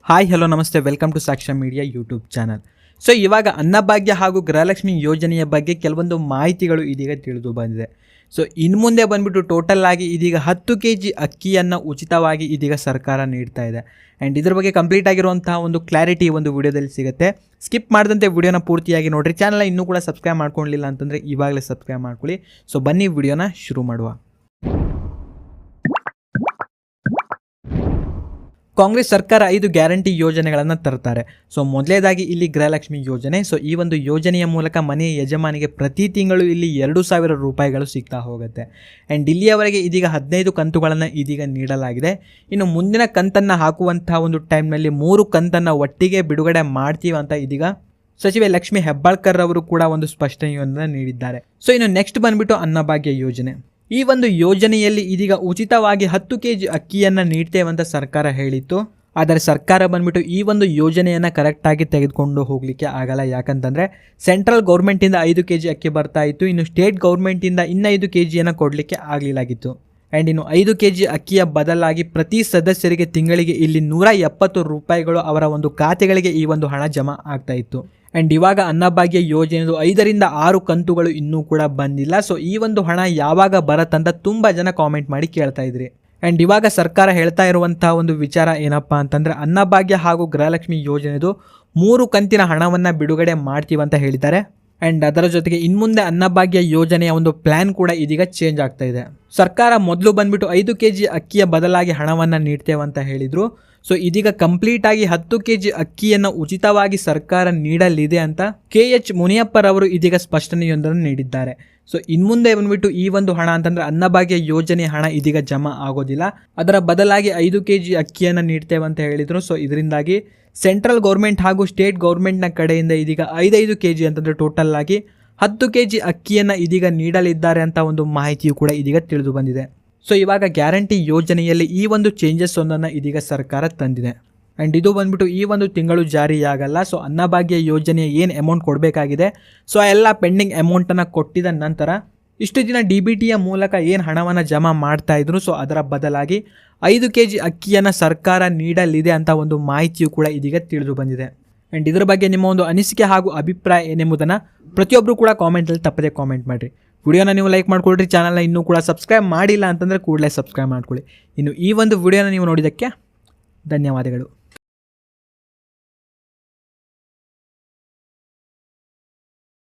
Hi hello ನಮಸ್ತೆ, welcome to ಸಾಕ್ಷ್ಯ media YouTube channel. So ಇವಾಗ ಅನ್ನಭಾಗ್ಯ ಹಾಗೂ ಗೃಹಲಕ್ಷ್ಮಿ ಯೋಜನೆಯ ಬಗ್ಗೆ ಕೆಲವೊಂದು ಮಾಹಿತಿಗಳು ಇದೀಗ ತಿಳಿದು ಬಂದಿದೆ. ಸೊ ಇನ್ನು ಮುಂದೆ ಬಂದ್ಬಿಟ್ಟು ಟೋಟಲ್ ಆಗಿ ಇದೀಗ 10 kg ಅಕ್ಕಿಯನ್ನು ಉಚಿತವಾಗಿ ಇದೀಗ ಸರ್ಕಾರ ನೀಡ್ತಾ ಇದೆ. ಆ್ಯಂಡ್ ಇದ್ರ ಬಗ್ಗೆ ಕಂಪ್ಲೀಟ್ ಆಗಿರುವಂತಹ ಒಂದು ಕ್ಲಾರಿಟಿ ಒಂದು ವಿಡಿಯೋದಲ್ಲಿ ಸಿಗುತ್ತೆ. ಸ್ಕಿಪ್ ಮಾಡಿದಂತೆ ವಿಡಿಯೋನ ಪೂರ್ತಿಯಾಗಿ ನೋಡಿರಿ. ಚಾನಲ್ನ ಇನ್ನೂ ಕೂಡ ಸಬ್ಸ್ಕ್ರೈಬ್ ಮಾಡ್ಕೊಳ್ಳಿಲ್ಲ ಅಂತಂದರೆ ಇವಾಗಲೇ ಸಬ್ಸ್ಕ್ರೈಬ್ ಮಾಡ್ಕೊಳ್ಳಿ. ಸೊ ಬನ್ನಿ ವಿಡಿಯೋನ ಶುರು ಮಾಡುವ. ಕಾಂಗ್ರೆಸ್ ಸರ್ಕಾರ 5 ಗ್ಯಾರಂಟಿ ಯೋಜನೆಗಳನ್ನು ತರ್ತಾರೆ. ಸೊ ಮೊದಲೇದಾಗಿ ಇಲ್ಲಿ ಗೃಹಲಕ್ಷ್ಮಿ ಯೋಜನೆ. ಸೊ ಈ ಒಂದು ಯೋಜನೆಯ ಮೂಲಕ ಮನೆಯ ಯಜಮಾನಿಗೆ ಪ್ರತಿ ತಿಂಗಳು ಇಲ್ಲಿ 2,000 ರೂಪಾಯಿಗಳು ಸಿಗ್ತಾ ಹೋಗುತ್ತೆ. ಆ್ಯಂಡ್ ಇಲ್ಲಿಯವರೆಗೆ ಇದೀಗ 15 ಕಂತುಗಳನ್ನು ಇದೀಗ ನೀಡಲಾಗಿದೆ. ಇನ್ನು ಮುಂದಿನ ಕಂತನ್ನು ಹಾಕುವಂತಹ ಒಂದು ಟೈಮ್ನಲ್ಲಿ 3 ಕಂತನ್ನು ಒಟ್ಟಿಗೆ ಬಿಡುಗಡೆ ಮಾಡ್ತೀವಿ ಅಂತ ಇದೀಗ ಸಚಿವೆ ಲಕ್ಷ್ಮಿ ಹೆಬ್ಬಾಳ್ಕರ್ ಅವರು ಕೂಡ ಒಂದು ಸ್ಪಷ್ಟನೆಯನ್ನು ನೀಡಿದ್ದಾರೆ. ಸೊ ಇನ್ನು ನೆಕ್ಸ್ಟ್ ಬಂದ್ಬಿಟ್ಟು ಅನ್ನಭಾಗ್ಯ ಯೋಜನೆ. ಈ ಒಂದು ಯೋಜನೆಯಲ್ಲಿ ಇದೀಗ ಉಚಿತವಾಗಿ 10 kg ಅಕ್ಕಿಯನ್ನು ನೀಡ್ತೇವೆ ಅಂತ ಸರ್ಕಾರ ಹೇಳಿತ್ತು. ಆದರೆ ಸರ್ಕಾರ ಬಂದ್ಬಿಟ್ಟು ಈ ಒಂದು ಯೋಜನೆಯನ್ನು ಕರೆಕ್ಟಾಗಿ ತೆಗೆದುಕೊಂಡು ಹೋಗಲಿಕ್ಕೆ ಆಗಲ್ಲ. ಯಾಕಂತಂದರೆ ಸೆಂಟ್ರಲ್ ಗೌರ್ಮೆಂಟಿಂದ 5 kg ಅಕ್ಕಿ ಬರ್ತಾ ಇತ್ತು, ಇನ್ನು ಸ್ಟೇಟ್ ಗೌರ್ಮೆಂಟಿಂದ ಇನ್ನು 5 kgಯನ್ನು ಕೊಡಲಿಕ್ಕೆ ಆಗಲಿಲ್ಲಾಗಿತ್ತು. ಆ್ಯಂಡ್ ಇನ್ನು 5 kg ಅಕ್ಕಿಯ ಬದಲಾಗಿ ಪ್ರತಿ ಸದಸ್ಯರಿಗೆ ತಿಂಗಳಿಗೆ ಇಲ್ಲಿ 170 ರೂಪಾಯಿಗಳು ಅವರ ಒಂದು ಖಾತೆಗಳಿಗೆ ಈ ಒಂದು ಹಣ ಜಮಾ ಆಗ್ತಾ ಇತ್ತು. ಆ್ಯಂಡ್ ಇವಾಗ ಅನ್ನಭಾಗ್ಯ ಯೋಜನೆದು 5 ರಿಂದ 6 ಕಂತುಗಳು ಇನ್ನೂ ಕೂಡ ಬಂದಿಲ್ಲ. ಸೊ ಈ ಒಂದು ಹಣ ಯಾವಾಗ ಬರತ್ತಂತ ತುಂಬ ಜನ ಕಾಮೆಂಟ್ ಮಾಡಿ ಕೇಳ್ತಾ ಇದ್ರಿ. ಆ್ಯಂಡ್ ಇವಾಗ ಸರ್ಕಾರ ಹೇಳ್ತಾ ಇರುವಂಥ ಒಂದು ವಿಚಾರ ಏನಪ್ಪ ಅಂತಂದರೆ ಅನ್ನಭಾಗ್ಯ ಹಾಗೂ ಗೃಹಲಕ್ಷ್ಮಿ ಯೋಜನೆದು 3 ಕಂತಿನ ಹಣವನ್ನು ಬಿಡುಗಡೆ ಮಾಡ್ತೀವಂತ ಹೇಳಿದ್ದಾರೆ. ಆ್ಯಂಡ್ ಅದರ ಜೊತೆಗೆ ಇನ್ಮುಂದೆ ಅನ್ನಭಾಗ್ಯ ಯೋಜನೆಯ ಒಂದು ಪ್ಲ್ಯಾನ್ ಕೂಡ ಇದೀಗ ಚೇಂಜ್ ಆಗ್ತಾ ಇದೆ. ಸರ್ಕಾರ ಮೊದಲು ಬಂದ್ಬಿಟ್ಟು 5 kg ಅಕ್ಕಿಯ ಬದಲಾಗಿ ಹಣವನ್ನು ನೀಡ್ತೇವೆ ಅಂತ ಹೇಳಿದರು. ಸೊ ಇದೀಗ ಕಂಪ್ಲೀಟ್ ಆಗಿ 10 kg ಅಕ್ಕಿಯನ್ನು ಉಚಿತವಾಗಿ ಸರ್ಕಾರ ನೀಡಲಿದೆ ಅಂತ KH ಮುನಿಯಪ್ಪರವರು ಇದೀಗ ಸ್ಪಷ್ಟನೆಯೊಂದನ್ನು ನೀಡಿದ್ದಾರೆ. ಸೊ ಇನ್ಮುಂದೆ ಬಂದ್ಬಿಟ್ಟು ಈ ಒಂದು ಹಣ ಅಂತಂದರೆ ಅನ್ನಭಾಗ್ಯ ಯೋಜನೆ ಹಣ ಇದೀಗ ಜಮಾ ಆಗೋದಿಲ್ಲ, ಅದರ ಬದಲಾಗಿ 5 kg ಅಕ್ಕಿಯನ್ನು ನೀಡ್ತೇವೆ ಅಂತ ಹೇಳಿದರು. ಸೊ ಇದರಿಂದಾಗಿ ಸೆಂಟ್ರಲ್ ಗೌರ್ಮೆಂಟ್ ಹಾಗೂ ಸ್ಟೇಟ್ ಗೌರ್ಮೆಂಟ್ನ ಕಡೆಯಿಂದ ಇದೀಗ 5 kg ಅಂತಂದರೆ ಟೋಟಲ್ ಆಗಿ 10 kg ಅಕ್ಕಿಯನ್ನು ಇದೀಗ ನೀಡಲಿದ್ದಾರೆ ಅಂತ ಒಂದು ಮಾಹಿತಿಯು ಕೂಡ ಇದೀಗ ತಿಳಿದು ಬಂದಿದೆ. ಸೊ ಇವಾಗ ಗ್ಯಾರಂಟಿ ಯೋಜನೆಯಲ್ಲಿ ಈ ಒಂದು ಚೇಂಜಸ್ ಒಂದನ್ನು ಇದೀಗ ಸರ್ಕಾರ ತಂದಿದೆ. ಆ್ಯಂಡ್ ಇದು ಬಂದ್ಬಿಟ್ಟು ಈ ಒಂದು ತಿಂಗಳು ಜಾರಿಯಾಗಲ್ಲ. ಸೊ ಅನ್ನಭಾಗ್ಯ ಯೋಜನೆಯ ಏನು ಅಮೌಂಟ್ ಕೊಡಬೇಕಾಗಿದೆ, ಸೊ ಎಲ್ಲ ಪೆಂಡಿಂಗ್ ಅಮೌಂಟನ್ನು ಕೊಟ್ಟಿದ ನಂತರ ಇಷ್ಟು ದಿನ DBTಯ ಮೂಲಕ ಏನು ಹಣವನ್ನು ಜಮಾ ಮಾಡ್ತಾ ಇದ್ರು, ಸೊ ಅದರ ಬದಲಾಗಿ 5 kg ಅಕ್ಕಿಯನ್ನು ಸರ್ಕಾರ ನೀಡಲಿದೆ ಅಂತ ಒಂದು ಮಾಹಿತಿಯು ಕೂಡ ಇದೀಗ ತಿಳಿದು ಬಂದಿದೆ. ಆ್ಯಂಡ್ ಇದರ ಬಗ್ಗೆ ನಿಮ್ಮ ಒಂದು ಅನಿಸಿಕೆ ಹಾಗೂ ಅಭಿಪ್ರಾಯ ಏನೆಂಬುದನ್ನು ಪ್ರತಿಯೊಬ್ಬರು ಕೂಡ ಕಾಮೆಂಟಲ್ಲಿ ತಪ್ಪದೇ ಕಾಮೆಂಟ್ ಮಾಡಿರಿ. ವಿಡಿಯೋನ ನೀವು ಲೈಕ್ ಮಾಡ್ಕೊಳ್ರಿ. ಚಾನಲ್ನ ಇನ್ನೂ ಕೂಡ ಸಬ್ಸ್ಕ್ರೈಬ್ ಮಾಡಿಲ್ಲ ಅಂತಂದರೆ ಕೂಡಲೇ ಸಬ್ಸ್ಕ್ರೈಬ್ ಮಾಡ್ಕೊಳ್ಳಿ. ಇನ್ನು ಈ ಒಂದು ವಿಡಿಯೋನ ನೀವು ನೋಡಿದ್ದಕ್ಕೆ ಧನ್ಯವಾದಗಳು.